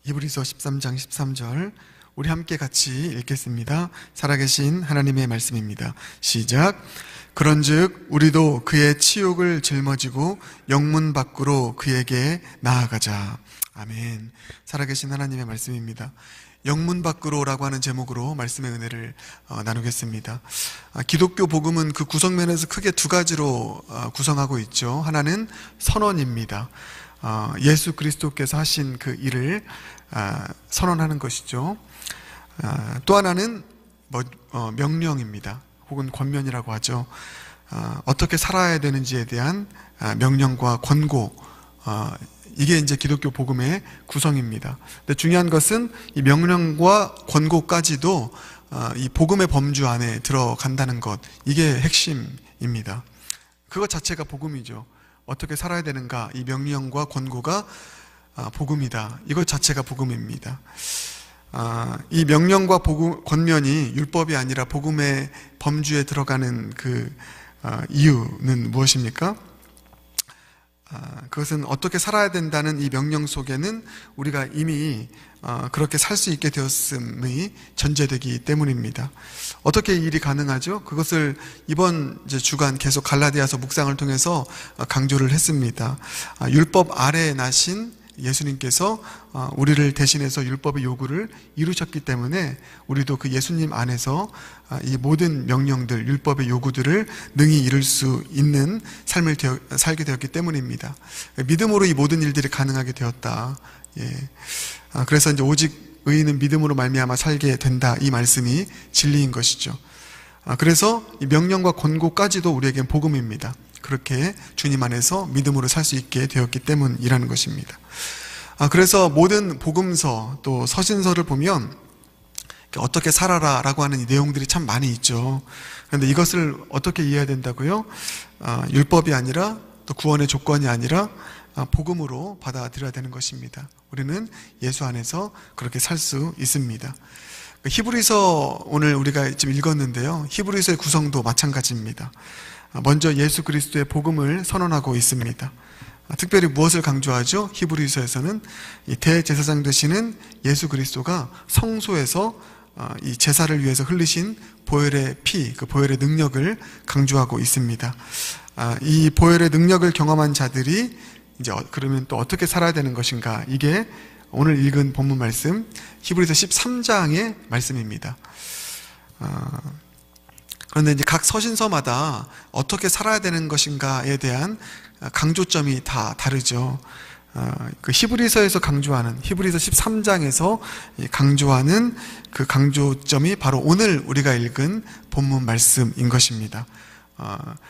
히브리서 13장 13절 우리 함께 같이 읽겠습니다. 살아계신 하나님의 말씀입니다. 시작. 그런즉 우리도 그의 치욕을 짊어지고 영문 밖으로 그에게 나아가자. 아멘. 살아계신 하나님의 말씀입니다. 영문 밖으로라고 하는 제목으로 말씀의 은혜를 나누겠습니다. 기독교 복음은 그 구성면에서 크게 두 가지로 구성하고 있죠. 하나는 선언입니다. 예수 그리스도께서 하신 그 일을 선언하는 것이죠. 또 하나는 명령입니다. 혹은 권면이라고 하죠. 어떻게 살아야 되는지에 대한 명령과 권고, 이게 이제 기독교 복음의 구성입니다. 근데 중요한 것은 이 명령과 권고까지도 이 복음의 범주 안에 들어간다는 것, 이게 핵심입니다. 그것 자체가 복음이죠. 어떻게 살아야 되는가, 이 명령과 권고가 복음이다. 이것 자체가 복음입니다. 이 명령과 권면이 율법이 아니라 복음의 범주에 들어가는 그 이유는 무엇입니까? 그것은 어떻게 살아야 된다는 이 명령 속에는 우리가 이미 그렇게 살 수 있게 되었음이 전제되기 때문입니다. 어떻게 이 일이 가능하죠? 그것을 이번 주간 계속 갈라디아서 묵상을 통해서 강조를 했습니다. 율법 아래에 나신 예수님께서 우리를 대신해서 율법의 요구를 이루셨기 때문에 우리도 그 예수님 안에서 이 모든 명령들, 율법의 요구들을 능히 이룰 수 있는 삶을 살게 되었기 때문입니다. 믿음으로 이 모든 일들이 가능하게 되었다. 그래서 이제 오직 의인은 믿음으로 말미암아 살게 된다. 이 말씀이 진리인 것이죠. 그래서 이 명령과 권고까지도 우리에겐 복음입니다. 그렇게 주님 안에서 믿음으로 살 수 있게 되었기 때문이라는 것입니다. 그래서 모든 복음서 또 서신서를 보면 어떻게 살아라 라고 하는 이 내용들이 참 많이 있죠. 그런데 이것을 어떻게 이해해야 된다고요? 율법이 아니라 또 구원의 조건이 아니라 복음으로 받아들여야 되는 것입니다. 우리는 예수 안에서 그렇게 살 수 있습니다. 히브리서 오늘 우리가 지금 읽었는데요. 히브리서의 구성도 마찬가지입니다. 먼저 예수 그리스도의 복음을 선언하고 있습니다. 특별히 무엇을 강조하죠? 히브리서에서는 이 대제사장 되시는 예수 그리스도가 성소에서 이 제사를 위해서 흘리신 보혈의 피, 그 보혈의 능력을 강조하고 있습니다. 이 보혈의 능력을 경험한 자들이 이제 그러면 또 어떻게 살아야 되는 것인가? 이게 오늘 읽은 본문 말씀 히브리서 13장의 말씀입니다. 그런데 이제 각 서신서마다 어떻게 살아야 되는 것인가에 대한 강조점이 다 다르죠. 그 히브리서에서 강조하는, 히브리서 13장에서 강조하는 그 강조점이 바로 오늘 우리가 읽은 본문 말씀인 것입니다.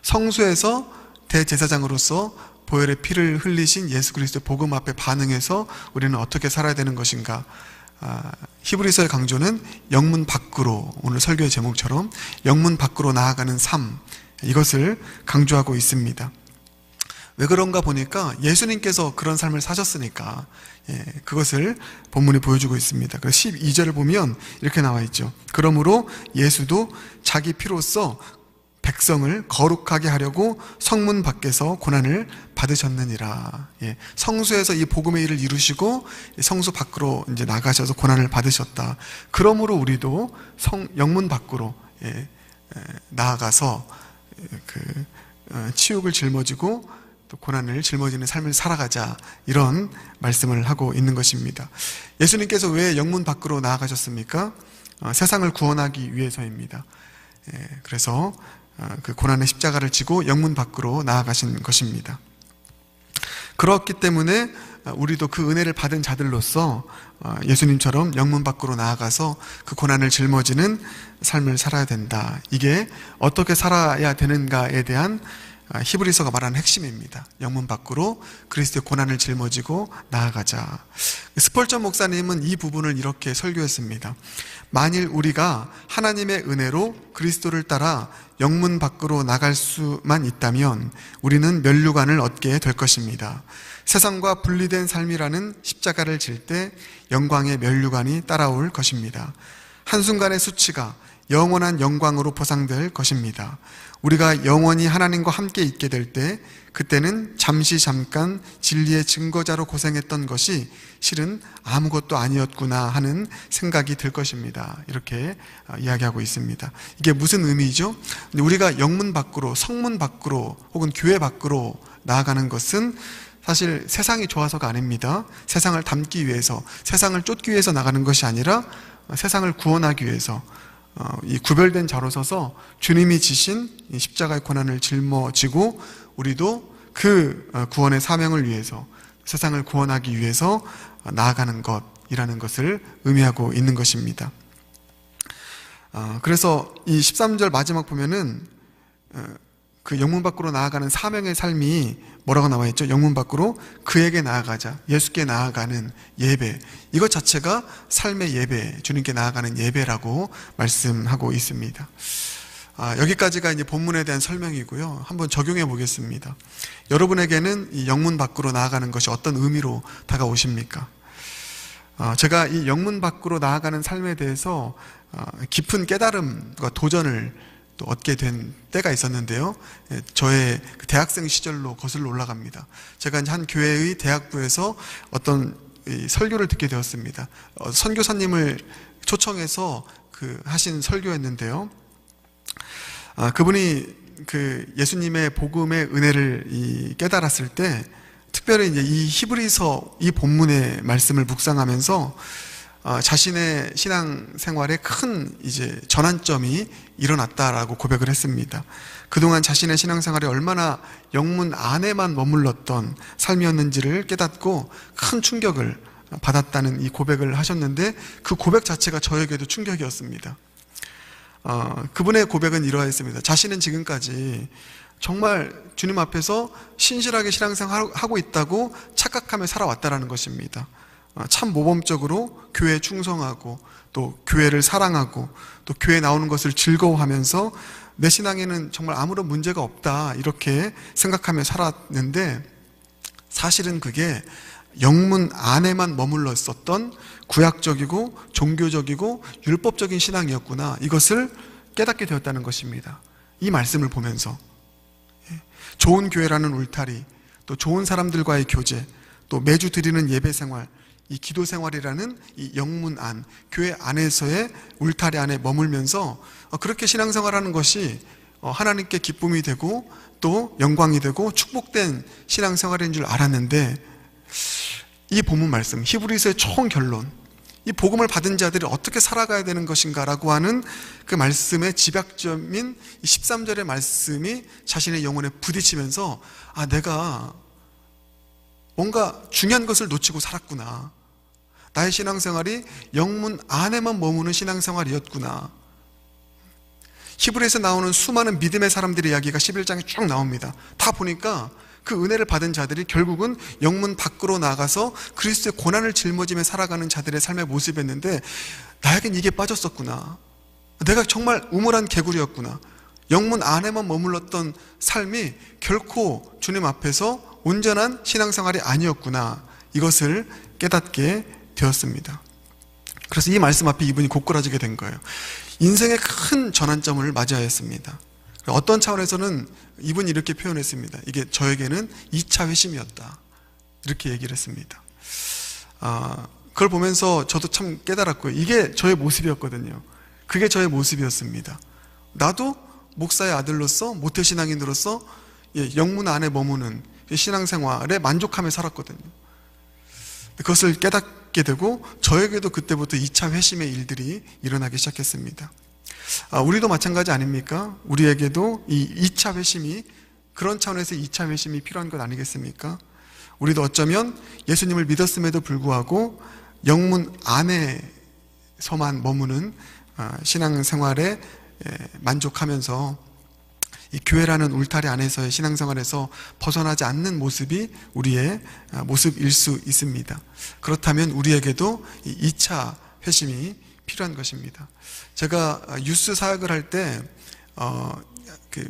성소에서 대제사장으로서 보혈의 피를 흘리신 예수 그리스도의 복음 앞에 반응해서 우리는 어떻게 살아야 되는 것인가? 히브리서의 강조는 영문 밖으로, 오늘 설교의 제목처럼 영문 밖으로 나아가는 삶, 이것을 강조하고 있습니다. 왜 그런가 보니까 예수님께서 그런 삶을 사셨으니까 그것을 본문이 보여주고 있습니다. 그래서 12절을 보면 이렇게 나와 있죠. 그러므로 예수도 자기 피로써 백성을 거룩하게 하려고 성문 밖에서 고난을 받으셨느니라. 성소에서 이 복음의 일을 이루시고 성소 밖으로 이제 나가셔서 고난을 받으셨다. 그러므로 우리도 영문 밖으로 나아가서 그 치욕을 짊어지고 또 고난을 짊어지는 삶을 살아가자, 이런 말씀을 하고 있는 것입니다. 예수님께서 왜 영문 밖으로 나아가셨습니까? 세상을 구원하기 위해서입니다. 그래서 그 고난의 십자가를 지고 영문 밖으로 나아가신 것입니다. 그렇기 때문에 우리도 그 은혜를 받은 자들로서 예수님처럼 영문 밖으로 나아가서 그 고난을 짊어지는 삶을 살아야 된다. 이게 어떻게 살아야 되는가에 대한 히브리서가 말하는 핵심입니다. 영문 밖으로 그리스도의 고난을 짊어지고 나아가자. 스펄전 목사님은 이 부분을 이렇게 설교했습니다. 만일 우리가 하나님의 은혜로 그리스도를 따라 영문 밖으로 나갈 수만 있다면 우리는 면류관을 얻게 될 것입니다. 세상과 분리된 삶이라는 십자가를 질 때 영광의 면류관이 따라올 것입니다. 한순간의 수치가 영원한 영광으로 보상될 것입니다. 우리가 영원히 하나님과 함께 있게 될 때, 그때는 잠깐 진리의 증거자로 고생했던 것이 실은 아무것도 아니었구나 하는 생각이 들 것입니다. 이렇게 이야기하고 있습니다. 이게 무슨 의미죠? 우리가 영문 밖으로, 성문 밖으로 혹은 교회 밖으로 나아가는 것은 사실 세상이 좋아서가 아닙니다. 세상을 닮기 위해서, 세상을 쫓기 위해서 나가는 것이 아니라 세상을 구원하기 위해서, 이 구별된 자로 서서 주님이 지신 십자가의 고난을 짊어지고 우리도 그 구원의 사명을 위해서, 세상을 구원하기 위해서 나아가는 것이라는 것을 의미하고 있는 것입니다. 그래서 이 13절 마지막 보면은 그 영문 밖으로 나아가는 사명의 삶이 뭐라고 나와 있죠? 영문 밖으로 그에게 나아가자, 예수께 나아가는 예배, 이것 자체가 삶의 예배, 주님께 나아가는 예배라고 말씀하고 있습니다. 여기까지가 이제 본문에 대한 설명이고요. 한번 적용해 보겠습니다. 여러분에게는 이 영문 밖으로 나아가는 것이 어떤 의미로 다가오십니까? 제가 이 영문 밖으로 나아가는 삶에 대해서 깊은 깨달음과 도전을 또 얻게 된 때가 있었는데요. 저의 대학생 시절로 거슬러 올라갑니다. 제가 이제 한 교회의 대학부에서 어떤 설교를 듣게 되었습니다. 선교사님을 초청해서 하신 설교였는데요. 그분이 예수님의 복음의 은혜를 깨달았을 때, 특별히 이제 이 히브리서 이 본문의 말씀을 묵상하면서 자신의 신앙생활에 큰 이제 전환점이 일어났다라고 고백을 했습니다. 그동안 자신의 신앙생활에 얼마나 영문 안에만 머물렀던 삶이었는지를 깨닫고 큰 충격을 받았다는 이 고백을 하셨는데, 그 고백 자체가 저에게도 충격이었습니다. 그분의 고백은 이러했습니다. 자신은 지금까지 정말 주님 앞에서 신실하게 신앙생활하고 있다고 착각하며 살아왔다라는 것입니다. 참 모범적으로 교회에 충성하고 또 교회를 사랑하고 또 교회에 나오는 것을 즐거워하면서 내 신앙에는 정말 아무런 문제가 없다, 이렇게 생각하며 살았는데, 사실은 그게 영문 안에만 머물러 있었던 구약적이고 종교적이고 율법적인 신앙이었구나, 이것을 깨닫게 되었다는 것입니다. 이 말씀을 보면서 좋은 교회라는 울타리, 또 좋은 사람들과의 교제, 또 매주 드리는 예배 생활, 이 기도 생활이라는 이 영문 안, 교회 안에서의 울타리 안에 머물면서 그렇게 신앙생활하는 것이 하나님께 기쁨이 되고 또 영광이 되고 축복된 신앙생활인 줄 알았는데, 이 본문 말씀, 히브리서의 총 결론, 이 복음을 받은 자들이 어떻게 살아가야 되는 것인가라고 하는 그 말씀의 집약점인 이 13절의 말씀이 자신의 영혼에 부딪히면서, 내가 뭔가 중요한 것을 놓치고 살았구나, 나의 신앙생활이 영문 안에만 머무는 신앙생활이었구나. 히브리에서 나오는 수많은 믿음의 사람들의 이야기가 11장에 쭉 나옵니다. 다 보니까 그 은혜를 받은 자들이 결국은 영문 밖으로 나가서 그리스도의 고난을 짊어지며 살아가는 자들의 삶의 모습이었는데, 나에겐 이게 빠졌었구나, 내가 정말 우물한 개구리였구나, 영문 안에만 머물렀던 삶이 결코 주님 앞에서 온전한 신앙생활이 아니었구나, 이것을 깨닫게 되었습니다. 그래서 이 말씀 앞에 이분이 고꾸라지게 된 거예요. 인생의 큰 전환점을 맞이하였습니다. 어떤 차원에서는 이분이 이렇게 표현했습니다. 이게 저에게는 2차 회심이었다, 이렇게 얘기를 했습니다. 그걸 보면서 저도 참 깨달았고요. 이게 저의 모습이었거든요. 그게 저의 모습이었습니다. 나도 목사의 아들로서, 모태신앙인으로서 영문 안에 머무는 신앙생활에 만족하며 살았거든요. 그것을 깨닫게 되고 저에게도 그때부터 2차 회심의 일들이 일어나기 시작했습니다. 우리도 마찬가지 아닙니까? 우리에게도 이 2차 회심이, 그런 차원에서 2차 회심이 필요한 것 아니겠습니까? 우리도 어쩌면 예수님을 믿었음에도 불구하고 영문 안에서만 머무는 신앙생활에 만족하면서 이 교회라는 울타리 안에서의 신앙생활에서 벗어나지 않는 모습이 우리의 모습일 수 있습니다. 그렇다면 우리에게도 이 2차 회심이 필요한 것입니다. 제가 유스 사역을 할 때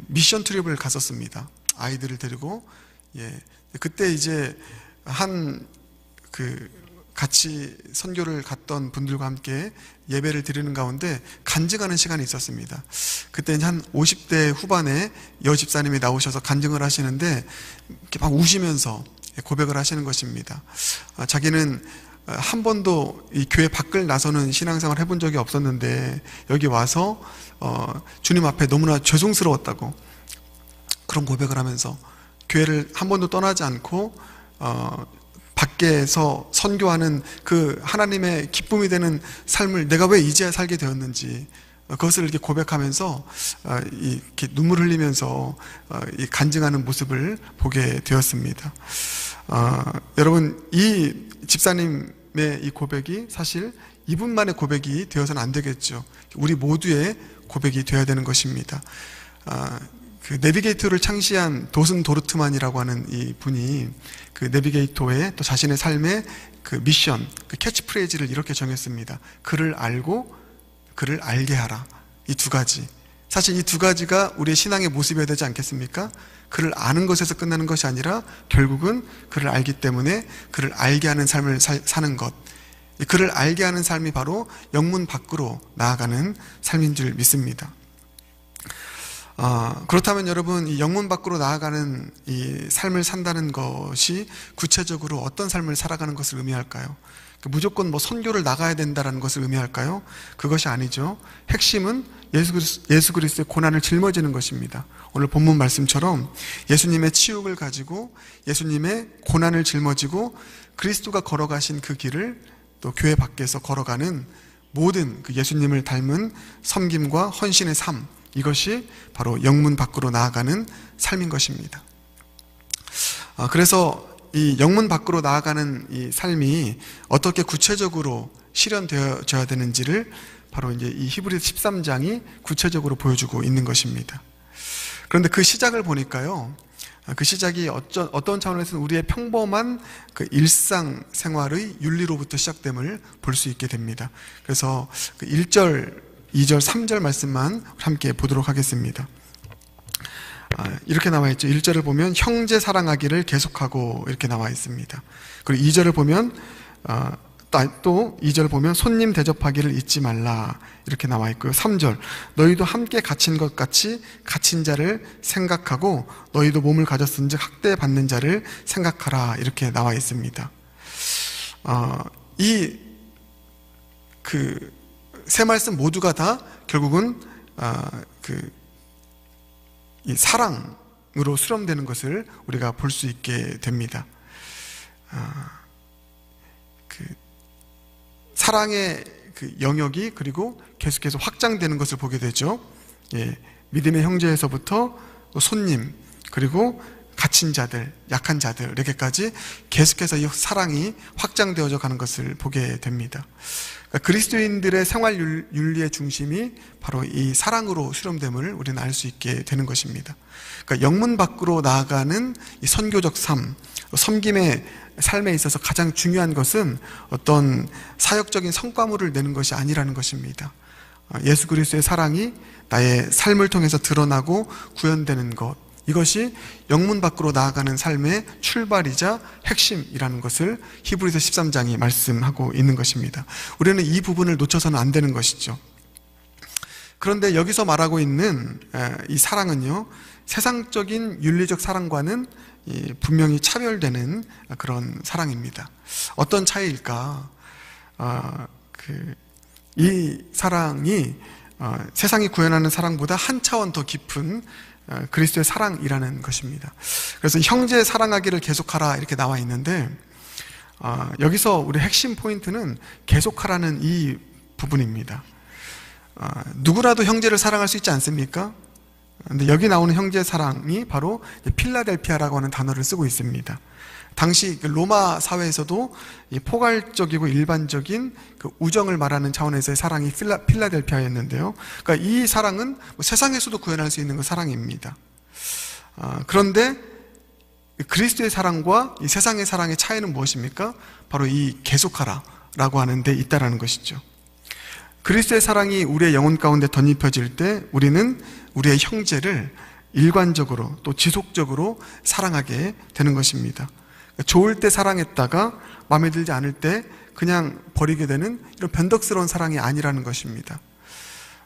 미션 트립을 갔었습니다. 아이들을 데리고. 그때 이제 같이 선교를 갔던 분들과 함께 예배를 드리는 가운데 간증하는 시간이 있었습니다. 그때는 한 50대 후반에 여집사님이 나오셔서 간증을 하시는데 이렇게 막 우시면서 고백을 하시는 것입니다. 자기는 한 번도 이 교회 밖을 나서는 신앙생활 해본 적이 없었는데 여기 와서 주님 앞에 너무나 죄송스러웠다고 그런 고백을 하면서 교회를 한 번도 떠나지 않고 밖에서 선교하는 그 하나님의 기쁨이 되는 삶을 내가 왜 이제야 살게 되었는지 그것을 이렇게 고백하면서 이렇게 눈물 흘리면서 간증하는 모습을 보게 되었습니다. 여러분, 이 집사님의 이 고백이 사실 이분만의 고백이 되어서는 안 되겠죠. 우리 모두의 고백이 되어야 되는 것입니다. 그 내비게이터를 창시한 도슨 도르트만이라고 하는 이 분이 그 내비게이터의 또 자신의 삶의 그 미션, 그 캐치프레이즈를 이렇게 정했습니다. 그를 알고 그를 알게 하라. 이 두 가지. 사실 이 두 가지가 우리의 신앙의 모습이어야 되지 않겠습니까? 그를 아는 것에서 끝나는 것이 아니라 결국은 그를 알기 때문에 그를 알게 하는 삶을 사는 것. 그를 알게 하는 삶이 바로 영문 밖으로 나아가는 삶인 줄 믿습니다. 그렇다면 여러분, 이 영문 밖으로 나아가는 이 삶을 산다는 것이 구체적으로 어떤 삶을 살아가는 것을 의미할까요? 무조건 선교를 나가야 된다는 것을 의미할까요? 그것이 아니죠. 핵심은 예수 그리스도의 고난을 짊어지는 것입니다. 오늘 본문 말씀처럼 예수님의 치욕을 가지고 예수님의 고난을 짊어지고 그리스도가 걸어가신 그 길을 또 교회 밖에서 걸어가는 모든 그 예수님을 닮은 섬김과 헌신의 삶, 이것이 바로 영문 밖으로 나아가는 삶인 것입니다. 그래서 이 영문 밖으로 나아가는 이 삶이 어떻게 구체적으로 실현되어져야 되는지를 바로 이제 이 히브리서 13장이 구체적으로 보여주고 있는 것입니다. 그런데 그 시작을 보니까요, 그 시작이 어떤 차원에서는 우리의 평범한 그 일상생활의 윤리로부터 시작됨을 볼 수 있게 됩니다. 그래서 그 1절, 2절, 3절 말씀만 함께 보도록 하겠습니다. 이렇게 나와 있죠. 1절을 보면 형제 사랑하기를 계속하고 이렇게 나와 있습니다. 그리고 2절을 보면 또 2절 보면 손님 대접하기를 잊지 말라 이렇게 나와 있고요. 3절 너희도 함께 갇힌 것 같이 갇힌 자를 생각하고 너희도 몸을 가졌은즉 학대받는 자를 생각하라 이렇게 나와 있습니다. 이 세 말씀 모두가 다 결국은 이 사랑으로 수렴되는 것을 우리가 볼 수 있게 됩니다. 사랑의 그 영역이 그리고 계속해서 확장되는 것을 보게 되죠. 믿음의 형제에서부터 손님 그리고 갇힌 자들, 약한 자들에게까지 계속해서 이 사랑이 확장되어져 가는 것을 보게 됩니다. 그러니까 그리스도인들의 생활 윤리의 중심이 바로 이 사랑으로 수렴됨을 우리는 알 수 있게 되는 것입니다. 그러니까 영문 밖으로 나아가는 이 선교적 삶, 섬김의 삶에 있어서 가장 중요한 것은 어떤 사역적인 성과물을 내는 것이 아니라는 것입니다. 예수 그리스도의 사랑이 나의 삶을 통해서 드러나고 구현되는 것, 이것이 영문 밖으로 나아가는 삶의 출발이자 핵심이라는 것을 히브리서 13장이 말씀하고 있는 것입니다. 우리는 이 부분을 놓쳐서는 안 되는 것이죠. 그런데 여기서 말하고 있는 이 사랑은요, 세상적인 윤리적 사랑과는 분명히 차별되는 그런 사랑입니다. 어떤 차이일까? 이 사랑이 세상이 구현하는 사랑보다 한 차원 더 깊은 그리스도의 사랑이라는 것입니다. 그래서 형제 사랑하기를 계속하라 이렇게 나와 있는데 여기서 우리 핵심 포인트는 계속하라는 이 부분입니다. 누구라도 형제를 사랑할 수 있지 않습니까? 근데 여기 나오는 형제 사랑이 바로 필라델피아라고 하는 단어를 쓰고 있습니다. 당시 로마 사회에서도 포괄적이고 일반적인 그 우정을 말하는 차원에서의 사랑이 필라델피아였는데요. 그러니까 이 사랑은 세상에서도 구현할 수 있는 그 사랑입니다. 그런데 그리스도의 사랑과 이 세상의 사랑의 차이는 무엇입니까? 바로 이 계속하라라고 하는 데 있다라는 것이죠. 그리스도의 사랑이 우리의 영혼 가운데 덧입혀질 때 우리는 우리의 형제를 일관적으로 또 지속적으로 사랑하게 되는 것입니다. 좋을 때 사랑했다가 마음에 들지 않을 때 그냥 버리게 되는 이런 변덕스러운 사랑이 아니라는 것입니다.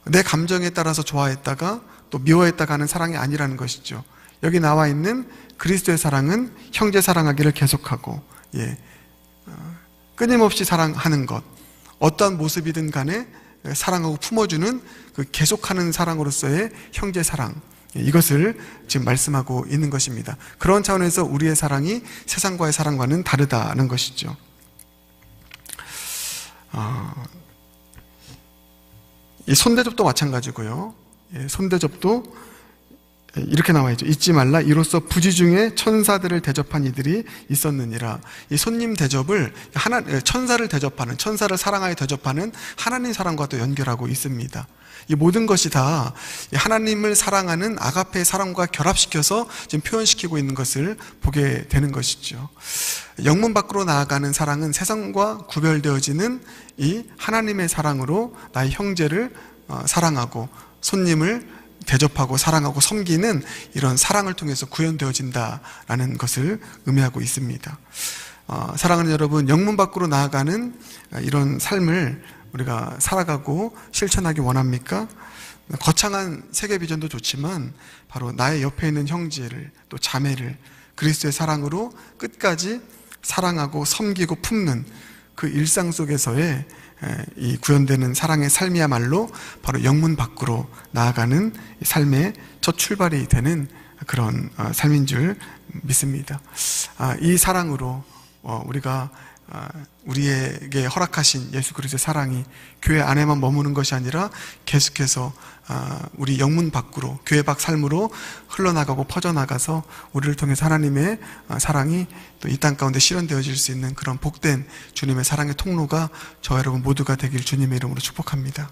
내 감정에 따라서 좋아했다가 또 미워했다가 하는 사랑이 아니라는 것이죠. 여기 나와 있는 그리스도의 사랑은 형제 사랑하기를 계속하고, 끊임없이 사랑하는 것, 어떠한 모습이든 간에 사랑하고 품어주는 그 계속하는 사랑으로서의 형제 사랑, 이것을 지금 말씀하고 있는 것입니다. 그런 차원에서 우리의 사랑이 세상과의 사랑과는 다르다는 것이죠. 이 손대접도 마찬가지고요. 손대접도 이렇게 나와 있죠. 잊지 말라. 이로써 부지 중에 천사들을 대접한 이들이 있었느니라. 이 손님 대접을 천사를 대접하는, 천사를 사랑하여 대접하는 하나님 사랑과 또 연결하고 있습니다. 이 모든 것이 다 하나님을 사랑하는 아가페의 사랑과 결합시켜서 지금 표현시키고 있는 것을 보게 되는 것이죠. 영문 밖으로 나아가는 사랑은 세상과 구별되어지는 이 하나님의 사랑으로 나의 형제를 사랑하고 손님을 대접하고 사랑하고 섬기는 이런 사랑을 통해서 구현되어진다라는 것을 의미하고 있습니다. 사랑하는 여러분, 영문 밖으로 나아가는 이런 삶을 우리가 살아가고 실천하기 원합니까? 거창한 세계 비전도 좋지만 바로 나의 옆에 있는 형제를 또 자매를 그리스도의 사랑으로 끝까지 사랑하고 섬기고 품는 그 일상 속에서의 이 구현되는 사랑의 삶이야말로 바로 영문 밖으로 나아가는 삶의 첫 출발이 되는 그런 삶인 줄 믿습니다. 이 사랑으로 우리가 우리에게 허락하신 예수 그리스도의 사랑이 교회 안에만 머무는 것이 아니라 계속해서 우리 영문 밖으로, 교회 밖 삶으로 흘러나가고 퍼져나가서 우리를 통해서 하나님의 사랑이 또 이 땅 가운데 실현되어질 수 있는 그런 복된 주님의 사랑의 통로가 저와 여러분 모두가 되길 주님의 이름으로 축복합니다.